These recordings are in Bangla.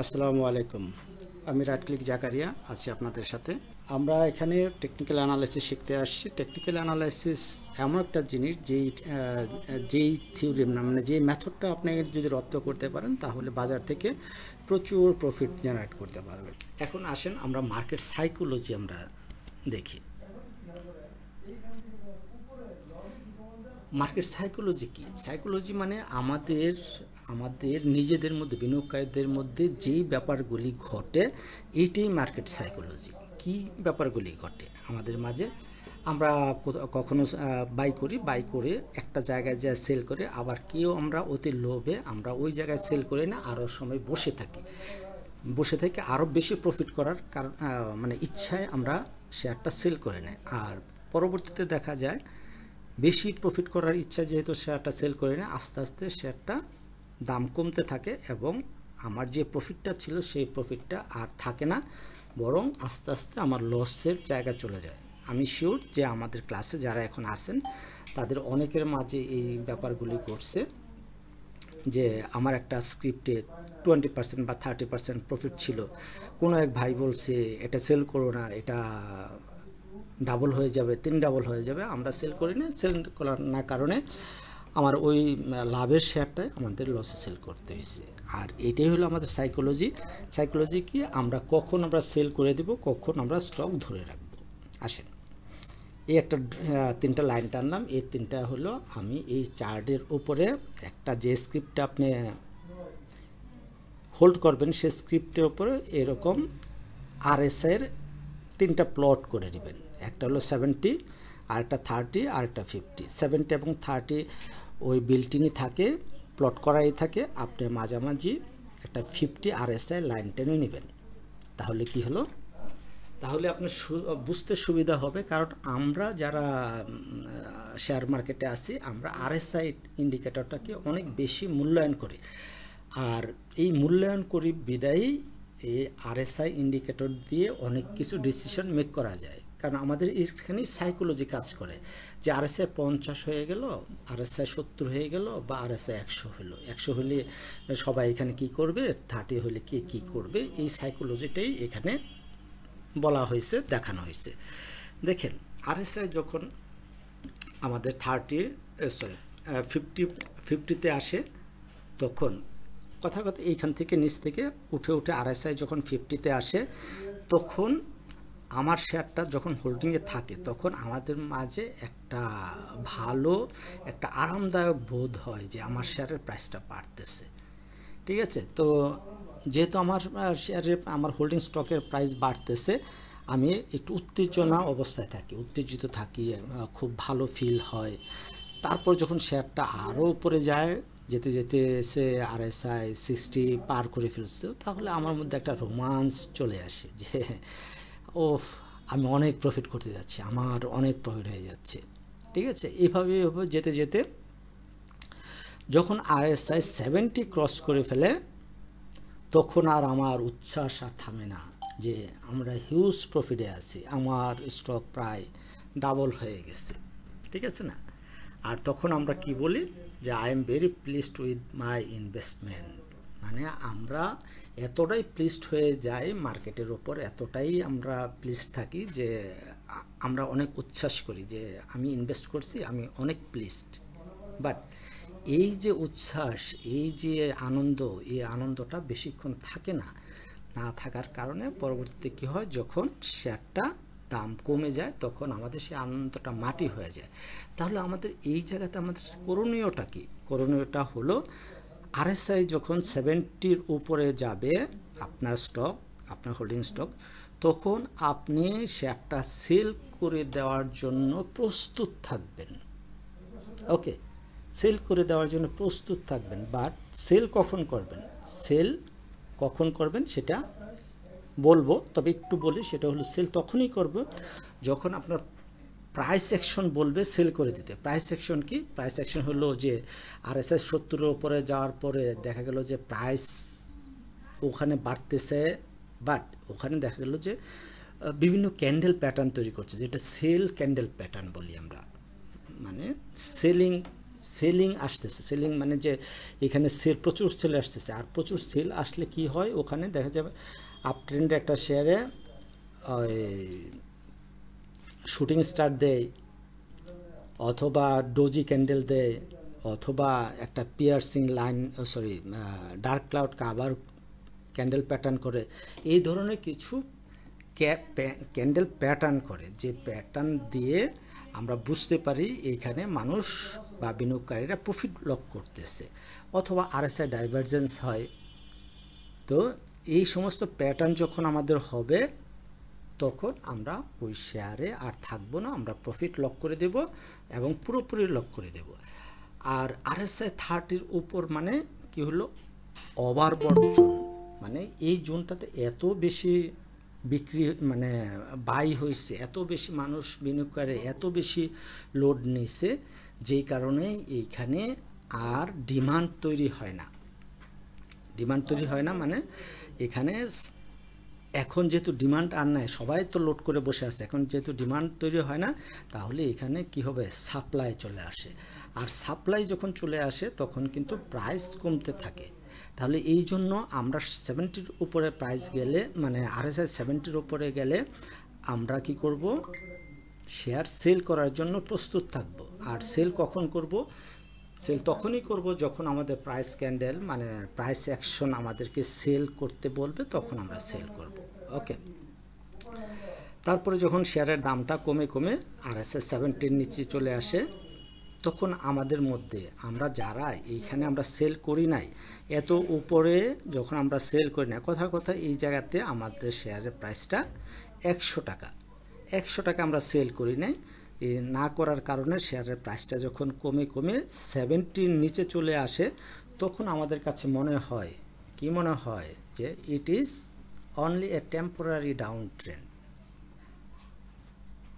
আসসালামু আলাইকুম। আমি রাইটক্লিক জাকারিয়া আছি আপনাদের সাথে। আমরা এখানে টেকনিক্যাল অ্যানালাইসিস শিখতে আসছি। টেকনিক্যাল অ্যানালাইসিস এমন একটা জিনিস যেই থিওরিম না মানে যেই মেথডটা আপনি যদি রপ্ত করতে পারেন তাহলে বাজার থেকে প্রচুর প্রফিট জেনারেট করতে পারবেন। এখন আসেন আমরা মার্কেট সাইকোলজি আমরা দেখি। মার্কেট সাইকোলজি কি? সাইকোলজি মানে আমাদের আমাদের নিজেদের মধ্যে, বিনিয়োগকারীদের মধ্যে যেই ব্যাপারগুলি ঘটে এইটাই মার্কেট সাইকোলজি। কি ব্যাপারগুলি ঘটে আমাদের মাঝে? আমরা কখনো বাই করে একটা জায়গায় যা সেল করে, আবার কেউ আমরা অতি লোভে আমরা ওই জায়গায় সেল করে না আরও সময় বসে থেকে আরও বেশি প্রফিট করার কারণ মানে ইচ্ছায় আমরা শেয়ারটা সেল করে নেয়। আর পরবর্তীতে দেখা যায় বেশি প্রফিট করার ইচ্ছা যেহেতু শেয়ারটা সেল করে না, আস্তে আস্তে শেয়ারটা দাম কমতে থাকে এবং আমার যে প্রফিটটা ছিল সেই প্রফিটটা আর থাকে না, বরং আস্তে আস্তে আমার লসের জায়গায় চলে যায়। আমি শিওর যে আমাদের ক্লাসে যারা এখন আছেন তাদের অনেকের মাঝে এই ব্যাপারগুলি ঘটছে যে আমার একটা স্ক্রিপ্টে 20% বা 30% প্রফিট ছিল, কোনো এক ভাই বলছে এটা সেল করো না, এটা ডাবল হয়ে যাবে, 3 ডাবল হয়ে যাবে। আমরা সেল করি না, সেল করার না কারণে আমার ওই লাভের শেয়ারটাই আমাদের লসে সেল করতে হয়েছে। আর এটাই হলো আমাদের সাইকোলজি কি আমরা কখন আমরা সেল করে দেব, কখন আমরা স্টক ধরে রাখবো। আসেন এই একটা 3টা লাইন টানলাম। এই 3টা হলো আমি এই চার্টের উপরে একটা যে স্ক্রিপ্টটা আপনি হোল্ড করবেন সেই স্ক্রিপ্টের উপরে এরকম আরএসআইয়ের 3টা প্লট করে নেবেন। একটা হলো 70, আরেকটা 30, আরেকটা 50। 70 এবং 30 ওই বিল্টিনই থাকে, প্লট করাই থাকে। আপনি মাঝামাঝি একটা 50 আরএসআই লাইন টেনে নেবেন। তাহলে কি হলো? তাহলে আপনার বুঝতে সুবিধা হবে, কারণ আমরা যারা শেয়ার মার্কেটে আছি আমরা আরএসআই ইন্ডিকেটরটাকে অনেক বেশি মূল্যায়ন করি। আর এই মূল্যায়ন করি বিদায়ী এই আরএসআই ইন্ডিকেটর দিয়ে অনেক কিছু ডিসিশন মেক করা যায়, কারণ আমাদের এখানে সাইকোলজি কাজ করে যে আরএসআই 50 হয়ে গেল, আরএসআই 70 হয়ে গেল, বা আরএসআই 100 হলো। 100 হলে সবাই এখানে কি করবে, 30 হলে কে কী করবে, এই সাইকোলজিটাই এখানে বলা হয়েছে, দেখানো হয়েছে। দেখেন আরএসআই যখন আমাদের 50তে আসে, তখন কথা এইখান থেকে নিচ থেকে উঠে আরএসআই যখন 50তে আসে, তখন আমার শেয়ারটা যখন হোল্ডিংয়ে থাকে তখন আমাদের মাঝে একটা ভালো একটা আরামদায়ক বোধ হয় যে আমার শেয়ারের প্রাইসটা বাড়তেছে। ঠিক আছে? তো যেহেতু আমার শেয়ারে আমার হোল্ডিং স্টকের প্রাইস বাড়তেছে, আমি একটু উত্তেজিত থাকি, খুব ভালো ফিল হয়। তারপর যখন শেয়ারটা আরও উপরে যায়, যেতে যেতে সে আরএসআই 60 পার করে ফেলছে, তাহলে আমার মধ্যে একটা রোমান্স চলে আসে যে আমি অনেক প্রফিট করতে যাচ্ছি, আমার অনেক প্রফিট হয়ে যাচ্ছে। ঠিক আছে? এইভাবে যেতে যেতে যখন আরএসআই 70 ক্রস করে ফেলে, তখন আর আমার উচ্ছ্বাস আর থামে না যে আমরা হিউজ প্রফিটে আছি, আমার স্টক প্রায় ডাবল হয়ে গেছে। ঠিক আছে না? আর তখন আমরা কি বলি যে I am very pleased with my investment. মানে আমরা এতটাই প্লিজড হয়ে যাই মার্কেটের ওপর, এতটাই আমরা প্লিজড থাকি যে আমরা অনেক উচ্ছ্বাস করি যে আমি ইনভেস্ট করছি, আমি অনেক প্লিজড। বাট এই যে উচ্ছ্বাস, এই যে আনন্দ, এই আনন্দটা বেশিক্ষণ থাকে না। না থাকার কারণে পরবর্তীতে কী হয়, যখন শেয়ারটা দাম কমে যায় তখন আমাদের সেই আনন্দটা মাটি হয়ে যায়। তাহলে আমাদের এই জায়গাতে আমাদের করণীয়টা কী? করণীয়টা হলো আরএসআই যখন 70-র উপরে যাবে আপনার হোল্ডিং স্টক, তখন আপনি শেয়ারটা সেল করে দেওয়ার জন্য প্রস্তুত থাকবেন। ওকে, সেল করে দেওয়ার জন্য প্রস্তুত থাকবেন। বাট সেল কখন করবেন সেটা বলবো, তবে একটু বলি। সেটা হলো সেল তখনই করব যখন আপনার প্রাইস অ্যাকশন বলবে সেল করে দিতে। প্রাইস অ্যাকশন কি? প্রাইস অ্যাকশন হলো যে আরএসআই 70-এর উপরে যাওয়ার পরে দেখা গেল যে প্রাইস ওখানে বাড়তেছে, বাট ওখানে দেখা গেল যে বিভিন্ন ক্যান্ডেল প্যাটার্ন তৈরি করছে, যেটা সেল ক্যান্ডেল প্যাটার্ন বলি আমরা। মানে সেলিং সেলিং আসতেছে, সেলিং মানে যে এখানে সেল প্রচুর সেল আসতেছে, আর প্রচুর সেল আসলে কি হয় ওখানে দেখা যাবে আপ ট্রেন্ডে একটা শেয়ারে ওই শুটিং স্টার দেয়, অথবা ডোজি ক্যান্ডেল দেয়, অথবা একটা piercing line, sorry dark cloud cover candle pattern করে, এই ধরনের কিছু ক্যান্ডেল প্যাটার্ন করে, যে প্যাটার্ন দিয়ে আমরা বুঝতে পারি এইখানে মানুষ বা বিনিয়োগকারীরা প্রফিট লক করতেছে, অথবা আরএসআই ডাইভারজেন্স হয়। তো এই সমস্ত প্যাটার্ন যখন আমাদের হবে তখন আমরা ওই শেয়ারে আর থাকবো না, আমরা প্রফিট লক করে দেব এবং পুরোপুরি লক করে দেব। আর আরএসআই 30-র উপর মানে কি হলো, ওভারবট জোন, মানে এই জোনটাতে এত বেশি বিক্রি মানে বাই হয়েছে, এত বেশি মানুষ বিনিয়োগকারী এত বেশি লোড নিয়েছে, যেই কারণে এইখানে আর ডিমান্ড তৈরি হয় না। ডিমান্ড তৈরি হয় না মানে এখানে এখন যেহেতু ডিমান্ড আর নাই, সবাই তো লোড করে বসে আছে, এখন যেহেতু ডিমান্ড তৈরি হয় না, তাহলে এখানে কি হবে, সাপ্লাই চলে আসে। আর সাপ্লাই যখন চলে আসে তখন কিন্তু প্রাইস কমতে থাকে। তাহলে এই জন্য আমরা 70-র উপরে প্রাইস গেলে, মানে আরএসআই 70-র উপরে গেলে আমরা কি করব, শেয়ার সেল করার জন্য প্রস্তুত থাকব। আর সেল কখন করব, সেল তখনই করব যখন আমাদের প্রাইস ক্যান্ডেল মানে প্রাইস অ্যাকশন আমাদেরকে সেল করতে বলবে, তখন আমরা সেল করব। ওকে, তারপরে যখন শেয়ারের দামটা কমে কমে আরএসআই 70-র নিচে চলে আসে, তখন আমাদের মধ্যে আমরা যারা এইখানে আমরা সেল করি নাই, এত উপরে যখন আমরা সেল করি না, কথা এই জায়গাতে আমাদের শেয়ারের প্রাইসটা 100 টাকা, 100 টাকা আমরা সেল করি নাই, না করার কারণে শেয়ারের প্রাইসটা যখন কমে কমে 70-র নিচে চলে আসে, তখন আমাদের কাছে মনে হয়, কি মনে হয়, যে it is only a temporary down trend,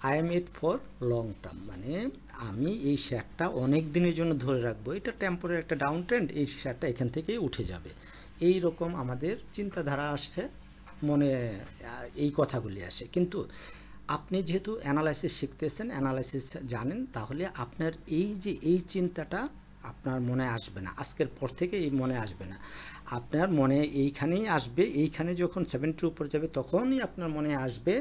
I am it for long term, মানে আমি এই শেয়ারটা অনেক দিনের জন্য ধরে রাখবো, এটা টেম্পোরারি একটা ডাউন ট্রেন্ড, এই শেয়ারটা এখান থেকেই উঠে যাবে। এই রকম আমাদের চিন্তাধারা আসছে মনে, এই কথাগুলি আসে। কিন্তু আপনি যেহেতু অ্যানালাইসিস শিখতেছেন, অ্যানালাইসিস জানেন, তাহলে আপনার এই যে এই চিন্তাটা আপনার মনে আসবে না, আজকের পর থেকে এই মনে আসবে না, আপনার মনে এইখানেই আসবে, এইখানে যখন 70-র উপর যাবে তখনই আপনার মনে আসবে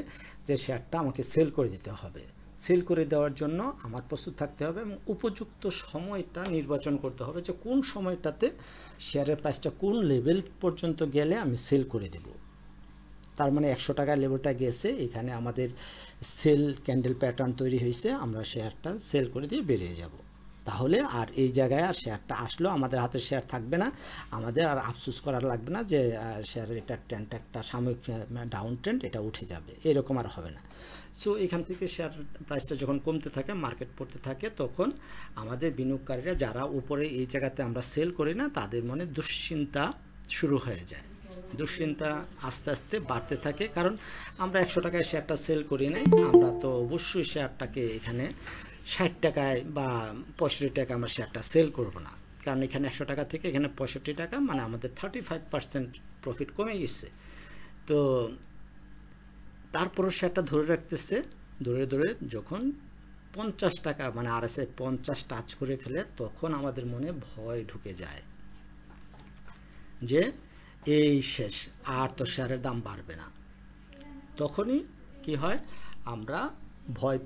যে শেয়ারটা আমাকে সেল করে দিতে হবে। সেল করে দেওয়ার জন্য আমার প্রস্তুত থাকতে হবে এবং উপযুক্ত সময়টা নির্বাচন করতে হবে, যে কোন সময়টাতে শেয়ারের প্রাইসটা কোন লেভেল পর্যন্ত গেলে আমি সেল করে দেব। তার মানে 100 টাকার লেভেলটা গেছে, এখানে আমাদের সেল ক্যান্ডেল প্যাটার্ন তৈরি হয়েছে, আমরা শেয়ারটা সেল করে দিয়ে বেরিয়ে যাব। তাহলে আর এই জায়গায় আর শেয়ারটা আসলো আমাদের হাতে শেয়ার থাকবে না, আমাদের আর আফসোস করার লাগবে না যে শেয়ারের এটা ট্রেন্ড একটা সাময়িক ডাউন ট্রেন্ড, এটা উঠে যাবে, এরকম আর হবে না। সো এখান থেকে শেয়ার প্রাইসটা যখন কমতে থাকে, মার্কেট পড়তে থাকে, তখন আমাদের বিনিয়োগকারীরা যারা উপরে এই জায়গাতে আমরা সেল করি না, তাদের মনে দুশ্চিন্তা শুরু হয়ে যায়, দুশ্চিন্তা আস্তে আস্তে বাড়তে থাকে। কারণ আমরা 100 টাকায় শেয়ারটা সেল করি নাই, আমরা তো অবশ্যই শেয়ারটাকে এখানে 60 টাকায় বা 65 টাকা আমরা শেয়ারটা সেল করব না, কারণ এখানে 100 টাকা থেকে এখানে 65 টাকা, মানে আমাদের 35% প্রফিট কমে গেছে। তো তারপরও শেয়ারটা ধরে রাখতেছে, ধরে ধরে যখন 50 টাকা মানে আরএসআই 50 টাচ করে ফেলে, তখন আমাদের মনে ভয় ঢুকে যায় যে এই শেষ, আর তো শেয়ারের দাম বাড়বে না। তখনই কি হয়, আমরা ভয়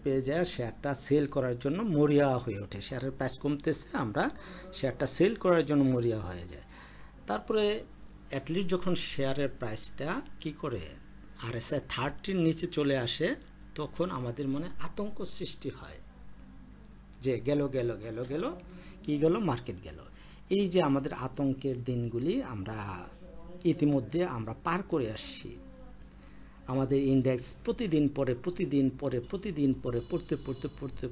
পেয়ে যায় শেয়ারটা সেল করার জন্য মরিয়া হয়ে ওঠে, শেয়ারের প্রাইস কমতেছে, আমরা শেয়ারটা সেল করার জন্য মরিয়া হয়ে যায়। তারপরে অ্যাটলিস্ট যখন শেয়ারের প্রাইসটা কি করে আরএসআই 30-র নিচে চলে আসে, তখন আমাদের মনে আতঙ্ক সৃষ্টি হয় যে গেল কি গেল, মার্কেট গেল। এই যে আমাদের আতঙ্কের দিনগুলি আমরা ইতিমধ্যে আমরা পার করে আসছি। আমাদের ইন্ডেক্স প্রতিদিন পরে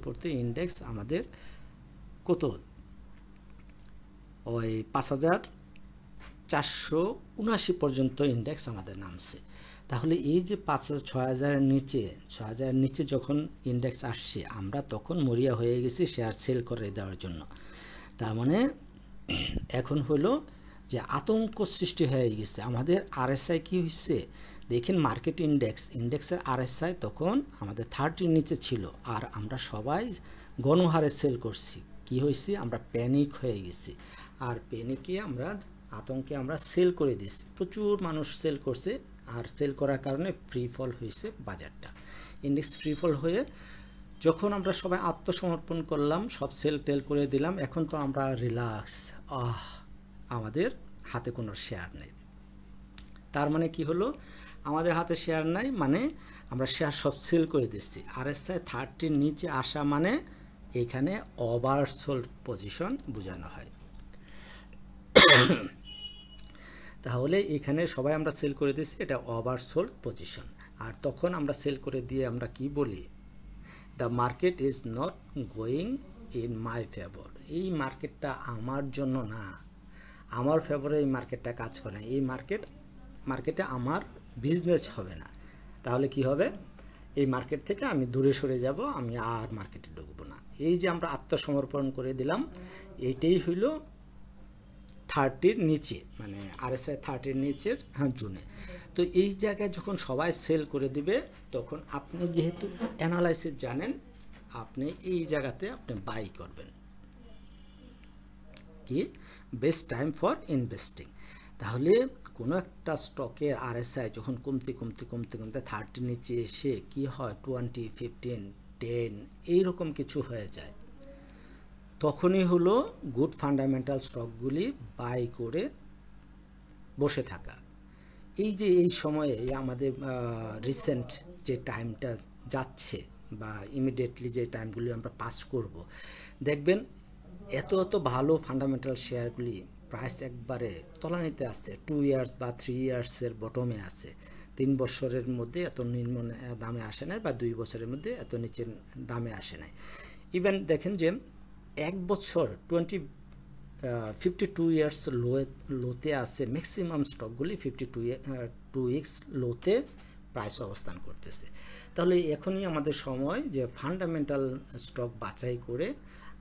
পড়তে ইন্ডেক্স আমাদের কত, ওই 5479 পর্যন্ত ইন্ডেক্স আমাদের নামছে। তাহলে এই যে 6000-6000-এর নিচে যখন ইন্ডেক্স আসছে, আমরা তখন মরিয়া হয়ে গেছি শেয়ার সেল করে দেওয়ার জন্য। তার মানে এখন হলো যে আতঙ্ক সৃষ্টি হয়ে গেছে আমাদের। আরএসআই কি হচ্ছে দেখেন, মার্কেট ইন্ডেক্সের আরএসআই তখন আমাদের 30-র নিচে ছিল, আর আমরা সবাই গণহারে সেল করছি। কি হয়েছি, আমরা প্যানিক হয়ে গেছি, আর প্যানিকে আমরা আতঙ্কে আমরা সেল করে দিচ্ছি, প্রচুর মানুষ সেল করছে, আর সেল করার কারণে ফ্রি ফল হয়েছে বাজারটা, ইন্ডেক্স ফ্রি ফল হয়ে যখন আমরা সবাই আত্মসমর্পণ করলাম, সব সেল টেল করে দিলাম, এখন তো আমরা রিল্যাক্স, আমাদের হাতে কোনো শেয়ার নেই। তার মানে কি হলো, আমাদের হাতে শেয়ার নাই মানে আমরা শেয়ার সব সেল করে দিচ্ছি। RSI 30-র নিচে আসা মানে এখানে ওভারসোল্ড পজিশন বোঝানো হয়। তাহলে এখানে সবাই আমরা সেল করে দিচ্ছি, এটা ওভারসোল্ড পজিশন। আর তখন আমরা সেল করে দিয়ে আমরা কি বলি, the market is not going in my favour, এই মার্কেটটা আমার জন্য না, আমার ফেভারে এই মার্কেটটা কাজ করে না, এই মার্কেটে আমার বিজনেস হবে না। তাহলে কি হবে, এই মার্কেট থেকে আমি দূরে সরে যাব, আমি আর মার্কেটে ঢুকবো না। এই যে আমরা আত্মসমর্পণ করে দিলাম, এইটাই হইল 30-র নিচে, মানে RSI 30-র নিচের জুনে। তো এই জায়গায় যখন সবাই সেল করে দিবে, তখন আপনি যেহেতু অ্যানালাইসিস জানেন, আপনি এই জায়গাতে আপনি বাই করবেন, কি বেস্ট টাইম ফর ইনভেস্টিং। তাহলে কোনো একটা স্টকের RSI যখন কমতে 30-র নিচে এসে কি হয়, 20, 15, 10 এইরকম কিছু হয়ে যায়, তখনই হলো গুড ফান্ডামেন্টাল স্টকগুলি বাই করে বসে থাকা। এই যে এই সময়ে আমাদের রিসেন্ট যে টাইমটা যাচ্ছে বা ইমিডিয়েটলি যে টাইমগুলি আমরা পাস করব, দেখবেন এত ভালো ফান্ডামেন্টাল শেয়ারগুলি প্রাইস একবারে তলানিতে আছে, 2 ইয়ার্স বা 3 ইয়ার্সের বটমে আছে, 3 বছরের মধ্যে এত নিম্ন দামে আসে নাই, বা 2 বছরের মধ্যে এত নিচের দামে আসে নাই। ইভেন দেখেন যে 1 বছর 52 ইয়ার্স লোতে আছে, ম্যাক্সিমাম স্টকগুলি 52 উইকস লোতে প্রাইস অবস্থান করতেছে। তাহলে এখনই আমাদের সময় যে ফান্ডামেন্টাল স্টক বাছাই করে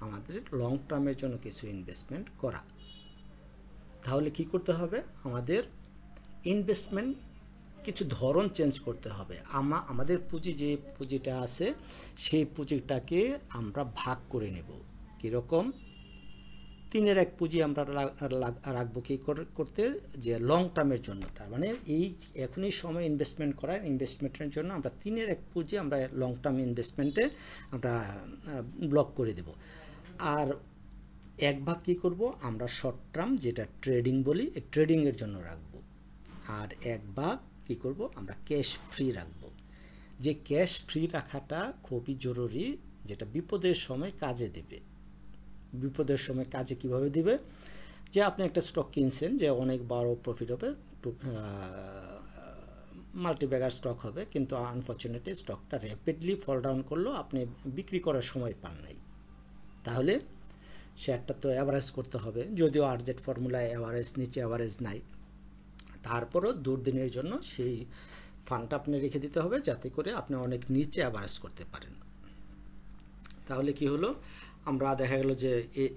আমাদের লং টার্মের জন্য কিছু ইনভেস্টমেন্ট করা। তাহলে কি করতে হবে, আমাদের ইনভেস্টমেন্ট কিছু ধরন চেঞ্জ করতে হবে। আমাদের পুঁজি, যে পুঁজিটা আছে সেই পুঁজিটাকে আমরা ভাগ করে নেব। কীরকম, 3-এর 1 পুঁজি আমরা রাখবো কি করতে, যে লং টার্মের জন্য। তার মানে এই এখনই সময় ইনভেস্টমেন্টের জন্য আমরা 3-এর 1 পুঁজি আমরা লং টার্ম ইনভেস্টমেন্টে আমরা ব্লক করে দেব। আর 1 ভাগ কী করব, আমরা শর্ট টার্ম যেটা ট্রেডিং বলি, এই ট্রেডিংয়ের জন্য রাখবো। আর 1 ভাগ কী করব, আমরা ক্যাশ ফ্রি রাখবো। যে ক্যাশ ফ্রি রাখাটা খুবই জরুরি, যেটা বিপদের সময় কাজে দেবে। বিপদের সময় কাজে কিভাবে দিবে, যে আপনি একটা স্টক কিনছেন যে অনেক বড় প্রফিট হবে, মাল্টিব্যাগার স্টক হবে, কিন্তু আনফর্চুনেটলি স্টকটা র্যাপিডলি ফল ডাউন করলো, আপনি বিক্রি করার সময় পান নাই। তাহলে শেয়ারটা তো অ্যাভারেজ করতে হবে, যদিও RZ ফর্মুলায় অ্যাভারেজ নিচে অ্যাভারেজ নাই, তারপরও দুর্দিনের জন্য সেই ফান্ডটা আপনি রেখে দিতে হবে, যাতে করে আপনি অনেক নিচে অ্যাভারেজ করতে পারেন। তাহলে কি হলো, আমরা দেখা গেল যে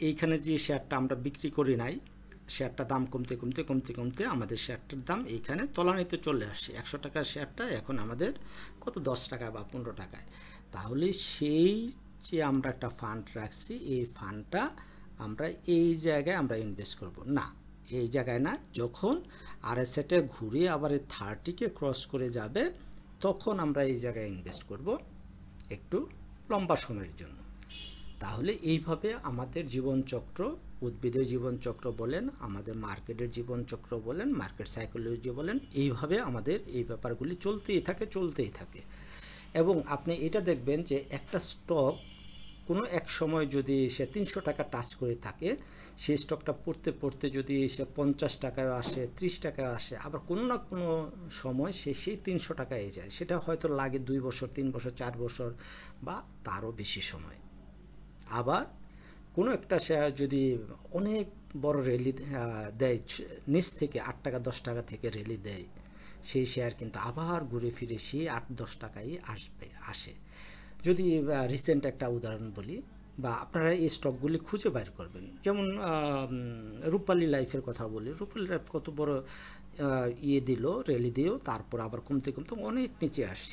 এইখানে যে শেয়ারটা আমরা বিক্রি করি নাই, শেয়ারটা দাম কমতে আমাদের শেয়ারটার দাম এইখানে তলানিতে চলে আসছে। 100 টাকার শেয়ারটা এখন আমাদের কত, 10 টাকা বা 15 টাকায়। তাহলে সেই যে আমরা একটা ফান্ড রাখছি, এই ফান্ডটা আমরা এই জায়গায় আমরা ইনভেস্ট করব না, এই জায়গায় না, যখন RSIটা ঘুরে আবার 30-কে ক্রস করে যাবে, তখন আমরা এই জায়গায় ইনভেস্ট করব একটু লম্বা সময়ের জন্য। তাহলে এইভাবে আমাদের জীবনচক্র, উদ্ভিদের জীবনচক্র বলেন, আমাদের মার্কেটের জীবনচক্র বলেন, মার্কেট সাইকোলজি বলেন, এইভাবে আমাদের এই ব্যাপারগুলি চলতেই থাকে। এবং আপনি এটা দেখবেন যে একটা স্টক কোনো এক সময় যদি সে 300 টাকা টাচ করে থাকে, সেই স্টকটা পড়তে যদি সে 50 টাকায় আসে, 30 টাকায় আসে, আবার কোনো না কোনো সময় সে সেই 300 টাকায় যায়। সেটা হয়তো লাগে 2 বছর, 3 বছর, 4 বছর বা তারও বেশি সময়। আবার কোনো একটা শেয়ার যদি অনেক বড় র্যালি দেয়, নিচ থেকে 8 টাকা 10 টাকা থেকে র্যালি দেয়, সেই শেয়ার কিন্তু আবার ঘুরে ফিরে সেই 8-10 টাকাই আসে। যদি রিসেন্ট একটা উদাহরণ বলি, বা আপনারা এই স্টকগুলি খুঁজে বের করবেন, যেমন রূপালী লাইফের কথা বলি, রূপালী লাইফ কত বড় র্যালি দিল, তারপর আবার কমতে অনেক নিচে আসছে,